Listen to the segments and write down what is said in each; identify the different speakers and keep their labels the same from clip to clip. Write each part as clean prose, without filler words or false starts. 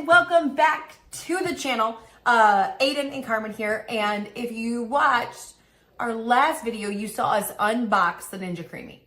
Speaker 1: and welcome back to the channel. Aiden and Carmen here, and if you watched our last video, you saw us unbox the Ninja Creami,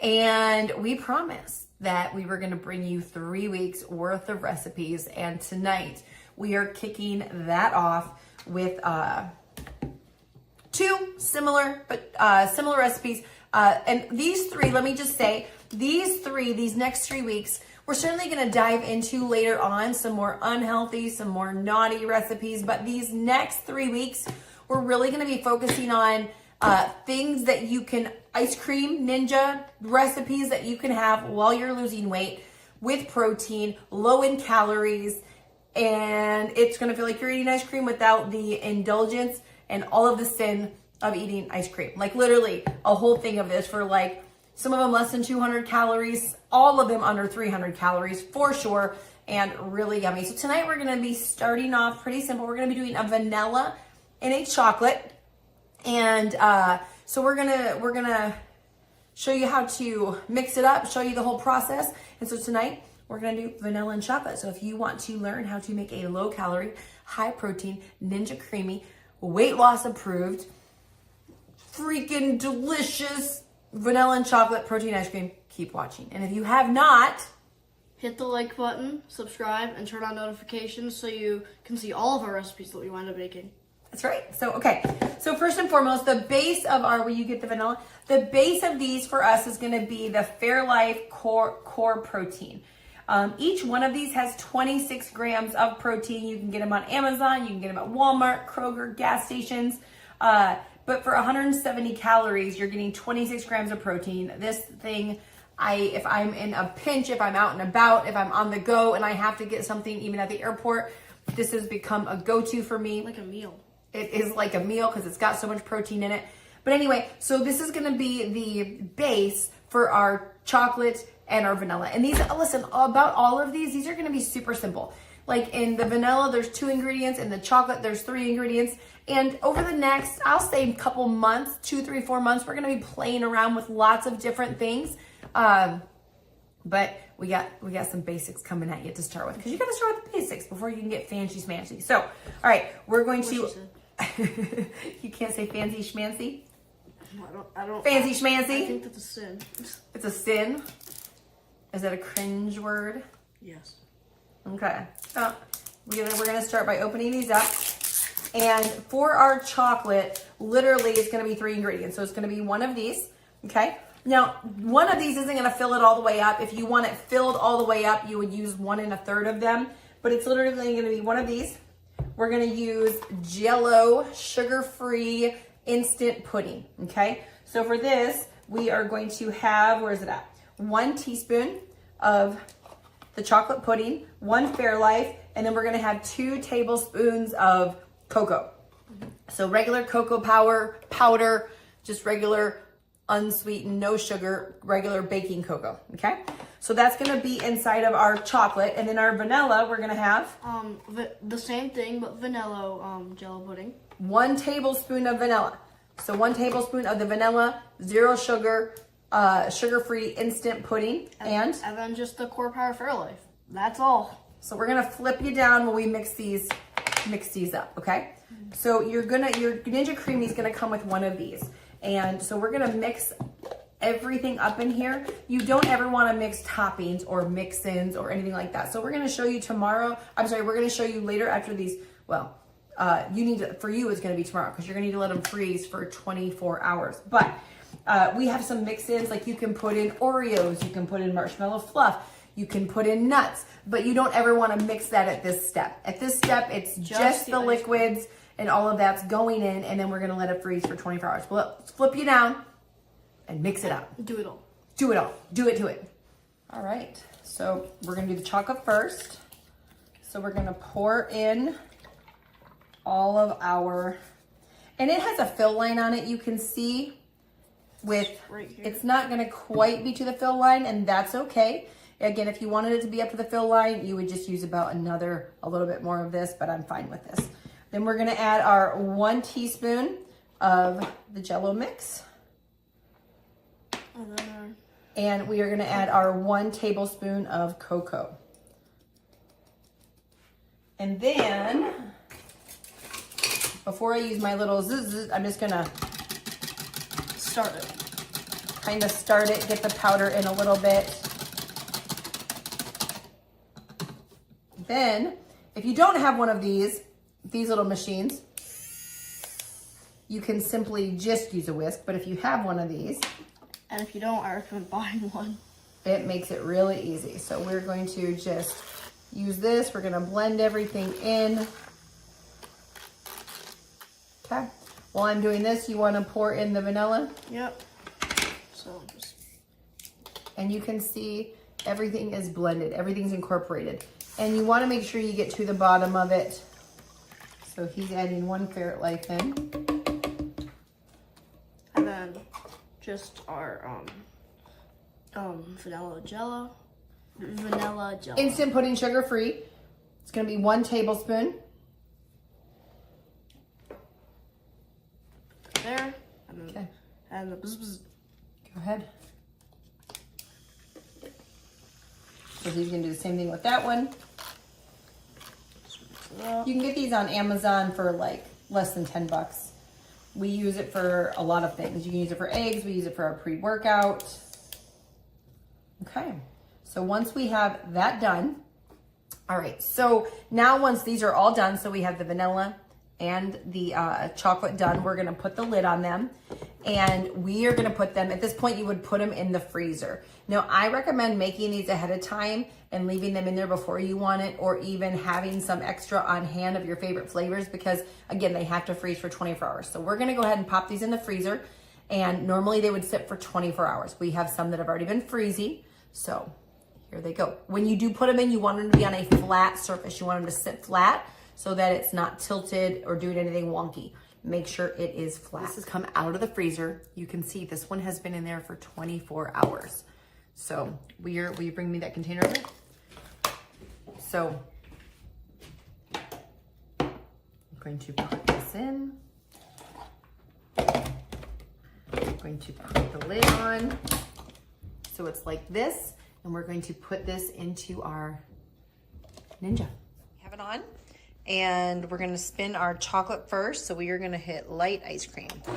Speaker 1: and we promised that we were going to bring you 3 weeks worth of recipes, and tonight we are kicking that off with two similar recipes, and these three, let me just say, these next 3 weeks, we're certainly going to dive into later on some more unhealthy, some more naughty recipes, but these next 3 weeks, we're really going to be focusing on things that you can, ice cream ninja recipes that you can have while you're losing weight with protein, low in calories, and it's going to feel like you're eating ice cream without the indulgence and all of the sin of eating ice cream. Like literally a whole thing of this for like some of them less than 200 calories, all of them under 300 calories for sure, and really yummy. So tonight we're gonna be starting off pretty simple. We're gonna be doing a vanilla and a chocolate. And so we're gonna show you how to mix it up, show you the whole process. And so tonight we're gonna do vanilla and chocolate. So if you want to learn how to make a low calorie, high protein, Ninja Creami, weight loss approved, freaking delicious vanilla and chocolate protein ice cream, keep watching. And if you have not,
Speaker 2: hit the like button, subscribe, and turn on notifications so you can see all of our recipes that we wind up making.
Speaker 1: That's right. So, okay. So first and foremost, the base of our, where you get the vanilla, the base of these for us is going to be the Fairlife Core Protein. Each one of these has 26 grams of protein. You can get them on Amazon. You can get them at Walmart, Kroger, gas stations. But for 170 calories, you're getting 26 grams of protein. This thing, if I'm in a pinch, if I'm out and about, if I'm on the go and I have to get something even at the airport, this has become a go-to for me.
Speaker 2: Like a meal.
Speaker 1: It is like a meal because it's got so much protein in it. But anyway, so this is going to be the base for our chocolate and our vanilla. And these, listen, about all of these are going to be super simple. Like in the vanilla, there's 2 ingredients. In the chocolate, there's 3 ingredients. And over the next, I'll say couple months, 2, 3, 4 months, we're going to be playing around with lots of different things. But we got some basics coming at you to start with, because you got to start with the basics before you can get fancy schmancy. So, all right, we're going to. You can't say fancy schmancy.
Speaker 2: I don't.
Speaker 1: Fancy schmancy.
Speaker 2: I think that's a sin.
Speaker 1: It's a sin. Is that a cringe word?
Speaker 2: Yes.
Speaker 1: Okay. So we're gonna start by opening these up. And for our chocolate, literally it's gonna be 3 ingredients. So it's gonna be one of these, okay? Now, one of these isn't gonna fill it all the way up. If you want it filled all the way up, you would use 1 1/3 of them, but it's literally gonna be one of these. We're gonna use Jell-O sugar-free instant pudding, okay? So for this, we are going to have, where is it at? 1 teaspoon of the chocolate pudding, 1 Fairlife, and then we're gonna have 2 tablespoons of cocoa. So regular cocoa powder, just regular unsweetened, no sugar, regular baking cocoa, okay? So that's gonna be inside of our chocolate, and then our vanilla, we're gonna have
Speaker 2: the same thing, but vanilla Jell-O pudding.
Speaker 1: 1 tablespoon of vanilla. So 1 tablespoon of the vanilla, 0 sugar, sugar-free instant pudding, and
Speaker 2: then just the Core Power Fairlife. That's all.
Speaker 1: So we're gonna flip you down when we mix these up, okay? So your Ninja Creami is gonna come with one of these. And so we're gonna mix everything up in here. You don't ever wanna mix toppings or mix-ins or anything like that. So we're gonna show you we're gonna show you later after these, well, for you it's gonna be tomorrow because you're gonna need to let them freeze for 24 hours. But we have some mix-ins, like you can put in Oreos, you can put in marshmallow fluff, you can put in nuts, but you don't ever want to mix that at this step. At this step, it's just the liquids and all of that's going in, and then we're going to let it freeze for 24 hours. Well, let's flip you down and mix it up.
Speaker 2: Do it all.
Speaker 1: Do it all. Do it to it. All right. So we're going to do the chocolate first. So we're going to pour in all of our, and it has a fill line on it, you can see.
Speaker 2: Right here.
Speaker 1: It's not going to quite be to the fill line, and that's okay. Again, if you wanted it to be up to the fill line, you would just use about a little bit more of this, but I'm fine with this. Then we're going to add our 1 teaspoon of the Jell-O mix. And we are going to add our 1 tablespoon of cocoa. And then, before I use my little zzz, I'm just gonna
Speaker 2: Start it.
Speaker 1: kind of start it, get the powder in a little bit. Then, if you don't have one of these little machines, you can simply just use a whisk. But if you have one of these,
Speaker 2: And if you don't, I recommend buying one.
Speaker 1: it makes it really easy. So we're going to just use this. We're gonna blend everything in. Okay. While I'm doing this, you wanna pour in the vanilla.
Speaker 2: Yep. So just.
Speaker 1: And you can see everything is blended. Everything's incorporated. And you wanna make sure you get to the bottom of it. So he's adding 1 ferret life in.
Speaker 2: And then just our vanilla jello.
Speaker 1: Instant pudding, sugar free. It's gonna be 1 tablespoon.
Speaker 2: There. And then
Speaker 1: Okay.
Speaker 2: and the bzz.
Speaker 1: Go ahead. So he's gonna do the same thing with that one. You can get these on Amazon for like less than 10 bucks. We use it for a lot of things. You can use it for eggs. We use it for our pre-workout. Okay. So once we have that done, all right. So now once these are all done, so we have the vanilla and the chocolate done, we're going to put the lid on them and we are going to put them, at this point you would put them in the freezer. Now I recommend making these ahead of time and leaving them in there before you want it, or even having some extra on hand of your favorite flavors, because again, they have to freeze for 24 hours. So we're going to go ahead and pop these in the freezer, and normally they would sit for 24 hours. We have some that have already been freezy. So here they go. When you do put them in, you want them to be on a flat surface. You want them to sit flat so that it's not tilted or doing anything wonky. Make sure it is flat. This has come out of the freezer. You can see this one has been in there for 24 hours. So will you bring me that container over? So I'm going to put this in. I'm going to put the lid on. So it's like this, and we're going to put this into our Ninja. Have it on, and we're gonna spin our chocolate first. So we are gonna hit light ice cream. We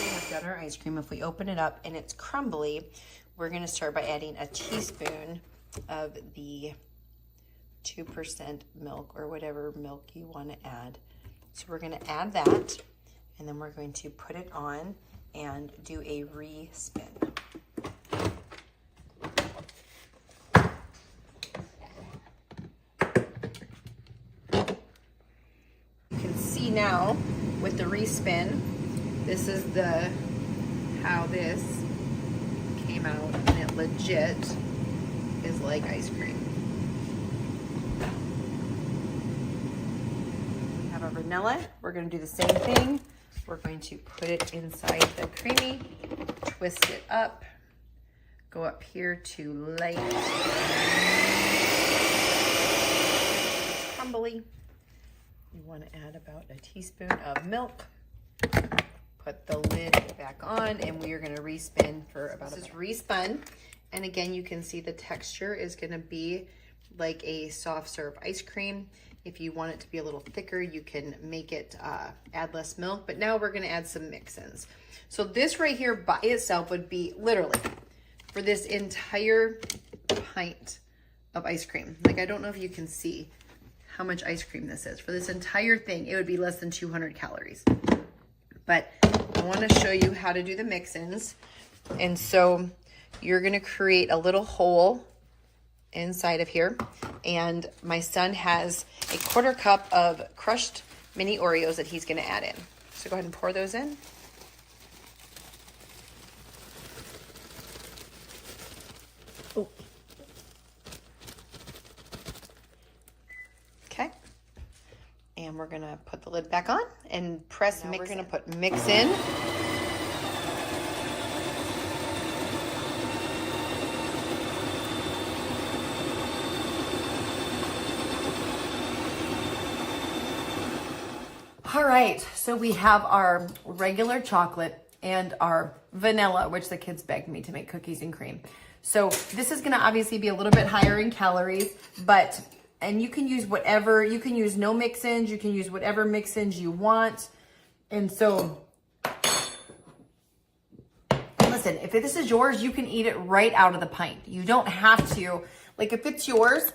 Speaker 1: have done our ice cream. If we open it up and it's crumbly, we're gonna start by adding a teaspoon of the 2% milk, or whatever milk you wanna add. So we're gonna add that, and then we're going to put it on and do a re-spin. You can see now with the re-spin, this is how this came out, and it legit is like ice cream. We have our vanilla. We're gonna do the same thing. We're going to put it inside the Creami, twist it up, go up here to light. Crumbly. You want to add about a teaspoon of milk. Put the lid back on, and we are going to respin for about a minute. This is respun, and again, you can see the texture is going to be like a soft serve ice cream. If you want it to be a little thicker, you can make it add less milk, but now we're gonna add some mix-ins. So this right here by itself would be literally for this entire pint of ice cream. Like, I don't know if you can see how much ice cream this is. For this entire thing, it would be less than 200 calories. But I wanna show you how to do the mix-ins. And so you're gonna create a little hole inside of here, and my son has a 1/4 cup of crushed mini Oreos that he's going to add in. So go ahead and pour those in. Oh. Okay, and we're going to put the lid back on and press mix. We're going to put mix in. All right, so we have our regular chocolate and our vanilla, which the kids begged me to make cookies and cream. So this is gonna obviously be a little bit higher in calories, and you can use whatever, you can use no mix-ins, you can use whatever mix-ins you want. And so, listen, if this is yours, you can eat it right out of the pint. You don't have to, like if it's yours,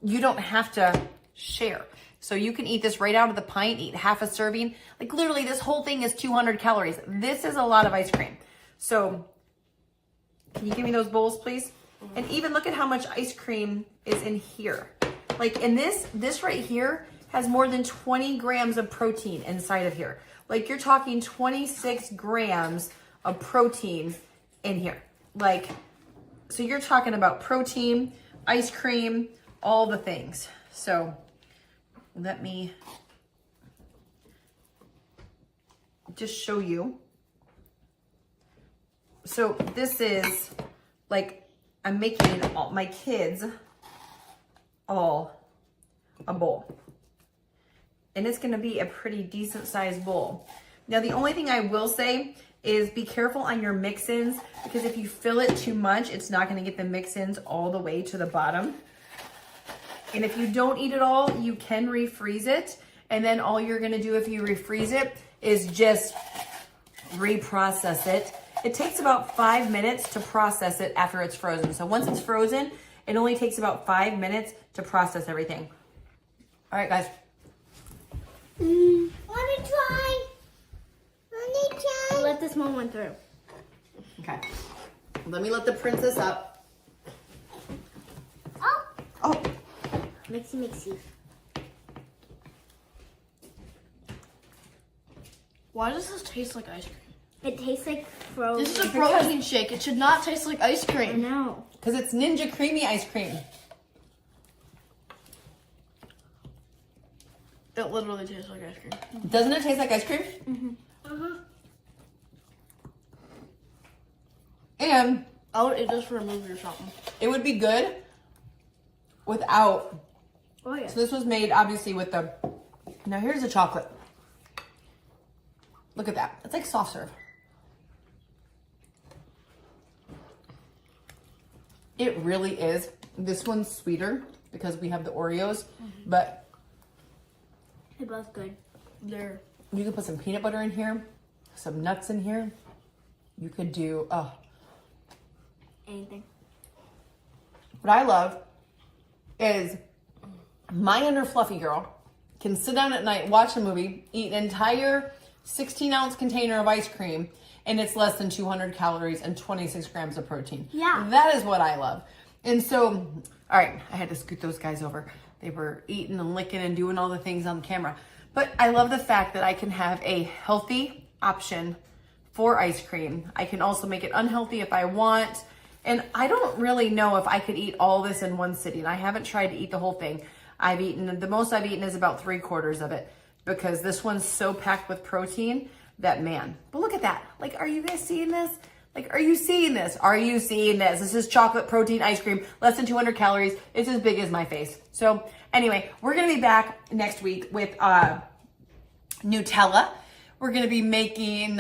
Speaker 1: you don't have to share. So you can eat this right out of the pint, eat half a serving. Like literally this whole thing is 200 calories. This is a lot of ice cream. So can you give me those bowls, please? And even look at how much ice cream is in here. Like in this right here has more than 20 grams of protein inside of here. Like you're talking 26 grams of protein in here. Like, so you're talking about protein, ice cream, all the things. So let me just show you. So this is like, I'm making all my kids all a bowl. And it's gonna be a pretty decent sized bowl. Now the only thing I will say is be careful on your mix-ins, because if you fill it too much, it's not gonna get the mix-ins all the way to the bottom. And if you don't eat it all, you can refreeze it. And then all you're gonna do if you refreeze it is just reprocess it. It takes about 5 minutes to process it after it's frozen. So once it's frozen, it only takes about 5 minutes to process everything. All right, guys.
Speaker 3: Let me try.
Speaker 2: Let this moment through.
Speaker 1: Okay. Let me let the princess up.
Speaker 3: Oh,
Speaker 1: Oh,
Speaker 3: mixy.
Speaker 2: Why does this taste like ice cream?
Speaker 3: It tastes like frozen.
Speaker 2: This is a protein shake. It should not taste like ice
Speaker 3: I
Speaker 2: cream.
Speaker 3: know.
Speaker 1: because it's Ninja Creamy ice cream.
Speaker 2: It literally tastes like ice cream.
Speaker 1: Doesn't it taste like ice cream? And
Speaker 2: I would eat this for a movie or something.
Speaker 1: it would be good without.
Speaker 3: Oh yeah.
Speaker 1: So this was made obviously with the. Now here's the chocolate. Look at that. It's like soft serve. It really is. This one's sweeter because we have the Oreos, but
Speaker 3: They're both good.
Speaker 2: They're
Speaker 1: you could put some peanut butter in here, some nuts in here. You could do,
Speaker 3: Anything.
Speaker 1: what I love is my inner fluffy girl can sit down at night, watch a movie, eat an entire 16-ounce container of ice cream, and it's less than 200 calories and 26 grams of protein.
Speaker 3: Yeah.
Speaker 1: That is what I love. And so, all right, I had to scoot those guys over. They were eating and licking and doing all the things on camera. But I love the fact that I can have a healthy option for ice cream. I can also make it unhealthy if I want. And I don't really know if I could eat all this in one sitting. I haven't tried to eat the whole thing. The most I've eaten is about 3/4 of it, because this one's so packed with protein that, man. But look at that. Like, are you guys seeing this? Like, are you seeing this? Are you seeing this? This is chocolate protein ice cream, less than 200 calories. It's as big as my face. So anyway, we're going to be back next week with Nutella. We're going to be making,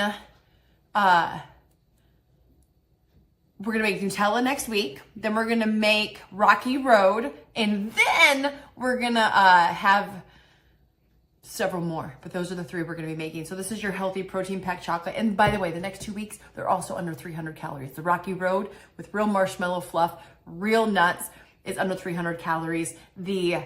Speaker 1: Nutella next week. Then we're going to make Rocky Road. And then we're going to have several more, but those are the 3 we're going to be making. So this is your healthy protein packed chocolate. And by the way, the next 2 weeks, they're also under 300 calories. The Rocky Road with real marshmallow fluff, real nuts, is under 300 calories. The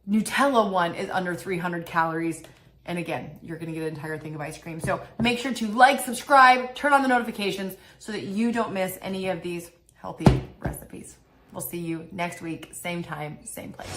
Speaker 1: Nutella one is under 300 calories. And again, you're going to get an entire thing of ice cream. So make sure to like, subscribe, turn on the notifications so that you don't miss any of these healthy recipes. We'll see you next week, same time, same place.